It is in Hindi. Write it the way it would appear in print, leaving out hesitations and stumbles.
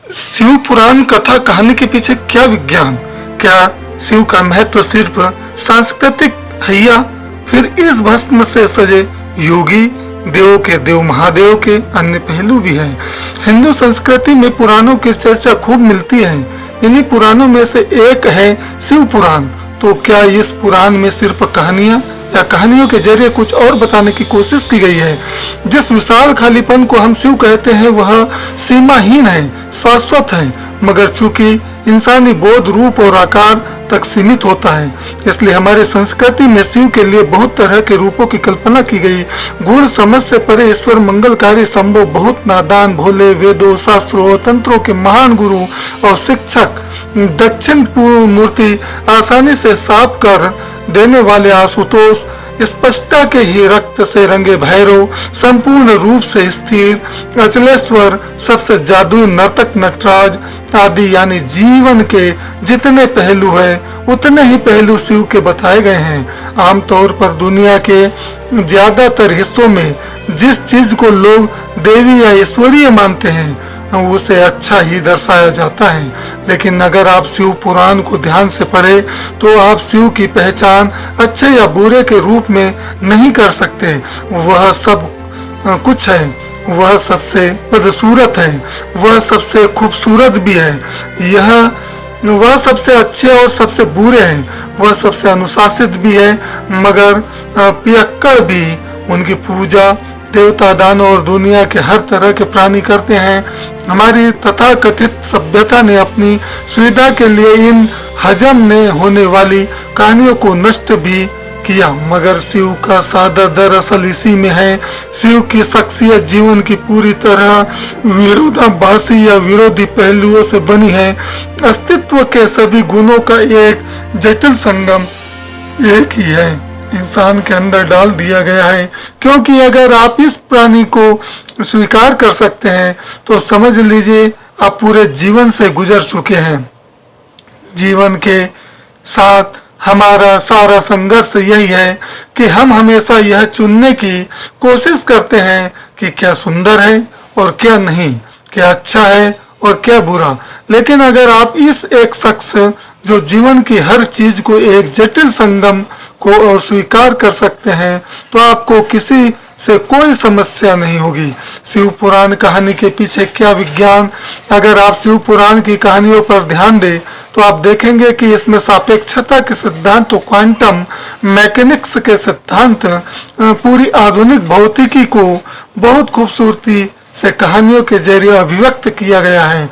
शिव पुराण कथा कहानी के पीछे क्या विज्ञान? क्या शिव का महत्व सिर्फ सांस्कृतिक है या फिर इस भस्म से सजे योगी देवों के देव महादेव के अन्य पहलू भी हैं? हिंदू संस्कृति में पुराणों की चर्चा खूब मिलती है। इन्हीं पुराणों में से एक है शिव पुराण। तो क्या इस पुराण में सिर्फ कहानियां या कहानियों के जरिए कुछ और बताने की कोशिश की गई है? जिस विशाल खालीपन को हम शिव कहते हैं वह सीमाहीन है, शाश्वत है, मगर चूंकि इंसानी बोध, रूप और आकार तक सीमित होता है, इसलिए हमारी संस्कृति में शिव के लिए बहुत तरह के रूपों की कल्पना की गई। गुण समझ से परे ईश्वर मंगलकारी, संभव, बहुत नादान, भोले, वेदों, शास्त्रों, तंत्रों के महान गुरु और शिक्षक, दक्षिण मूर्ति, आसानी से साफ कर देने वाले आशुतोष, स्पष्टता के ही रक्त से रंगे भैरव, संपूर्ण रूप से स्थिर अचलेश्वर, सबसे जादुई नर्तक नटराज आदि, यानी जीवन के जितने पहलू हैं उतने ही पहलू शिव के बताए गए हैं। आमतौर पर दुनिया के ज्यादातर हिस्सों में जिस चीज को लोग देवी या ईश्वरीय मानते हैं उसे अच्छा ही दर्शाया जाता है, लेकिन अगर आप शिव पुराण को ध्यान से पढ़े तो आप शिव की पहचान अच्छे या बुरे के रूप में नहीं कर सकते। वह सब कुछ है, वह सबसे बदसूरत है, वह सबसे खूबसूरत भी है, वह सबसे अच्छे और सबसे बुरे हैं, वह सबसे अनुशासित भी है मगर पियक्कड़ भी। उनकी पूजा देवता, दानव और दुनिया के हर तरह के प्राणी करते हैं। हमारी तथाकथित सभ्यता ने अपनी सुविधा के लिए इन हजम ने होने वाली कहानियों को नष्ट भी किया, मगर शिव का सादा दरअसल इसी में है। शिव की शख्सियत जीवन की पूरी तरह विरोधाभासी या विरोधी पहलुओं से बनी है। अस्तित्व के सभी गुणों का एक जटिल संगम एक ही है, इंसान के अंदर डाल दिया गया है। क्योंकि अगर आप इस प्राणी को स्वीकार कर सकते हैं तो समझ लीजिए आप पूरे जीवन से गुजर चुके हैं। जीवन के साथ हमारा सारा संघर्ष यही है कि हम हमेशा यह चुनने की कोशिश करते हैं कि क्या सुंदर है और क्या नहीं, क्या अच्छा है और क्या बुरा। लेकिन अगर आप इस एक शख्स जो जीवन की हर चीज को एक जटिल संगम को और स्वीकार कर सकते हैं तो आपको किसी से कोई समस्या नहीं होगी। शिव पुराण कहानी के पीछे क्या विज्ञान? अगर आप शिव पुराण की कहानियों पर ध्यान दें तो आप देखेंगे कि इसमें सापेक्षता के सिद्धांत और क्वांटम मैकेनिक्स के सिद्धांत पूरी आधुनिक भौतिकी को बहुत खूबसूरती से कहानियों के जरिए अभिव्यक्त किया गया है।